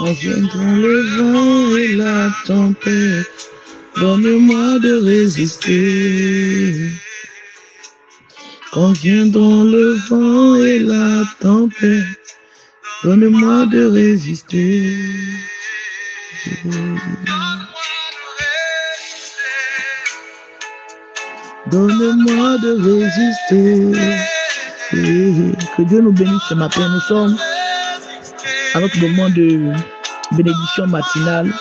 Quand viendront le vent et la tempête, donne-moi de résister. Quand viendront le vent et la tempête, donne-moi de résister. Donne-moi de résister. Que Dieu nous bénisse ce matin. Nous sommes à notre moment de bénédiction matinale.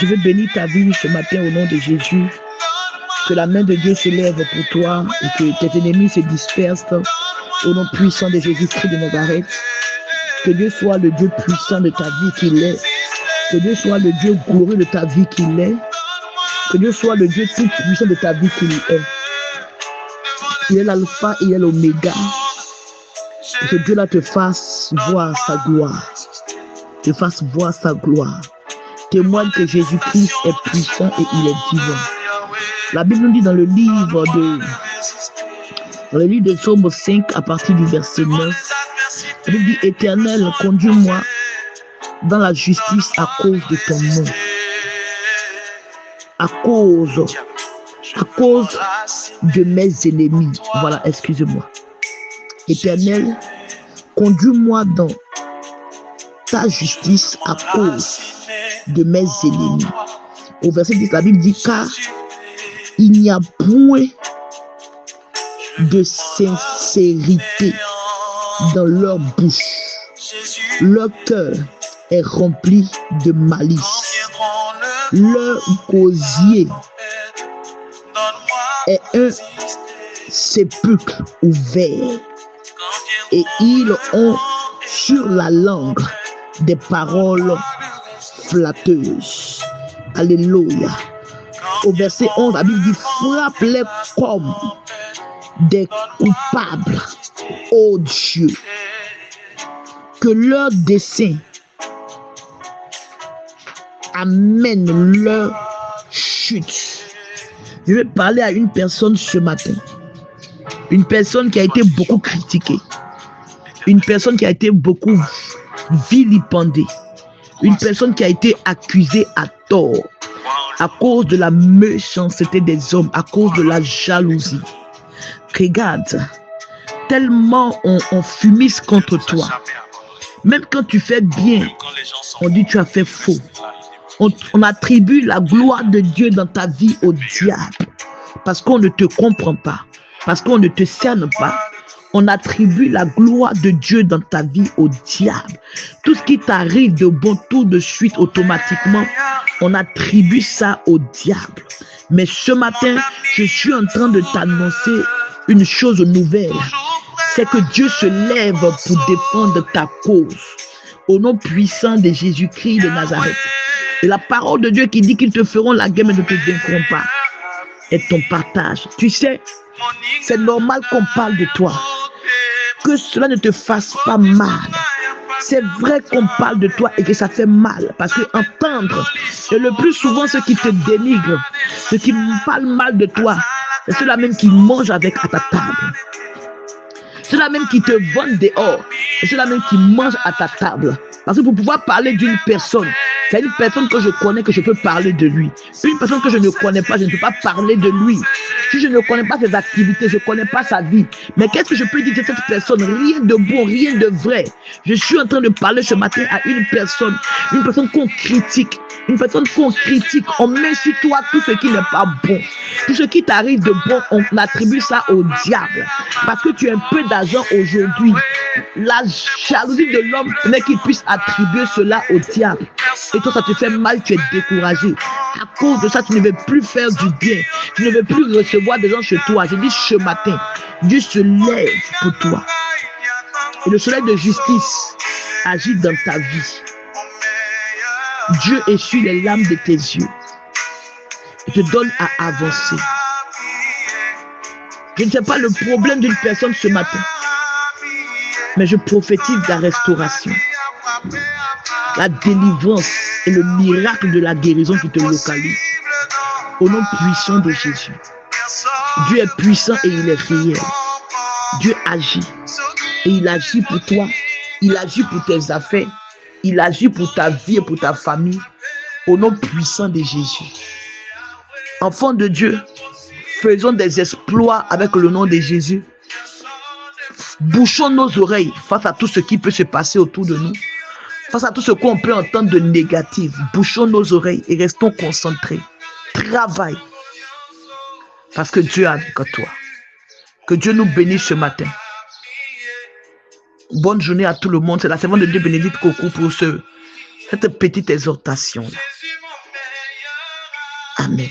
Je veux bénir ta vie ce matin au nom de Jésus. Que la main de Dieu s'élève pour toi et que tes ennemis se dispersent au nom puissant de Jésus-Christ de Nazareth. Que Dieu soit le Dieu puissant de ta vie qu'il est. Que Dieu soit le Dieu glorieux de ta vie qu'il est. Que Dieu soit le Dieu tout puissant de ta vie qu'il est. Il est l'alpha et il est l'oméga. Que Dieu là te fasse voir sa gloire. Te fasse voir sa gloire. Témoigne que Jésus-Christ est puissant et il est divin. La Bible nous dit dans le livre de Psaume 5 à partir du verset 9. La Bible dit: Éternel, conduis-moi dans la justice à cause de ton nom. À cause de mes ennemis. Voilà, excusez-moi. Éternel, conduis-moi dans ta justice à cause de mes ennemis. Au verset 10, la Bible dit: car il n'y a point de sincérité dans leur bouche. Leur cœur est rempli de malice. Leur gosier est un sépulcre ouvert. Et ils ont sur la langue des paroles flatteuses. Alléluia. Au verset 11, la Bible dit: frappe-les comme des coupables, ô Dieu. Que leur dessein amène leur chute. Je vais parler à une personne ce matin. Une personne qui a été beaucoup critiquée. Une personne qui a été beaucoup vilipendée. Une personne qui a été accusée à tort à cause de la méchanceté des hommes, à cause de la jalousie. Regarde, tellement on fumise contre toi. Même quand tu fais bien, on dit tu as fait faux. On attribue la gloire de Dieu dans ta vie au diable. Parce qu'on ne te comprend pas. Parce qu'on ne te cerne pas. On attribue la gloire de Dieu dans ta vie au diable. Tout ce qui t'arrive de bon, tout de suite, automatiquement, on attribue ça au diable. Mais ce matin, je suis en train de t'annoncer une chose nouvelle. C'est que Dieu se lève pour défendre ta cause. Au nom puissant de Jésus-Christ de Nazareth. Et la parole de Dieu qui dit qu'ils te feront la guerre mais ne te vaincront pas est ton partage. Tu sais, c'est normal qu'on parle de toi. Que cela ne te fasse pas mal. C'est vrai qu'on parle de toi et que ça fait mal. Parce que entendre, et le plus souvent ceux qui te dénigrent, ceux qui parlent mal de toi, c'est ceux-là même qui mangent avec à ta table. Ceux-là même qui te vendent dehors. Et ceux-là même qui mangent à ta table. Parce que pour pouvoir parler d'une personne, c'est une personne que je connais que je peux parler de lui. Une personne que je ne connais pas, je ne peux pas parler de lui. Si je ne connais pas ses activités, je ne connais pas sa vie. Mais qu'est-ce que je peux dire de cette personne? Rien de bon, rien de vrai. Je suis en train de parler ce matin à une personne qu'on critique. Une personne qu'on critique, on met sur toi tout ce qui n'est pas bon. Tout ce qui t'arrive de bon, on attribue ça au diable. Parce que tu as un peu d'argent aujourd'hui. La jalousie de l'homme n'est qu'il puisse attribuer cela au diable. Et toi, ça te fait mal, tu es découragé. À cause de ça, tu ne veux plus faire du bien. Tu ne veux plus recevoir des gens chez toi. Je dis ce matin, Dieu se lève pour toi. Et le soleil de justice agit dans ta vie. Dieu essuie les larmes de tes yeux et te donne à avancer. Je ne sais pas le problème d'une personne ce matin, mais je prophétise la restauration, la délivrance et le miracle de la guérison qui te localise. Au nom puissant de Jésus. Dieu est puissant et il est réel. Dieu agit. Et il agit pour toi. Il agit pour tes affaires. Il agit pour ta vie et pour ta famille. Au nom puissant de Jésus. Enfants de Dieu, faisons des exploits avec le nom de Jésus. Bouchons nos oreilles face à tout ce qui peut se passer autour de nous. Face à tout ce qu'on peut entendre de négatif. Bouchons nos oreilles et restons concentrés. Travaille. Parce que Dieu a avec toi. Que Dieu nous bénisse ce matin. Bonne journée à tout le monde. C'est la servante de Dieu Bénédicte Coco pour cette petite exhortation. Amen.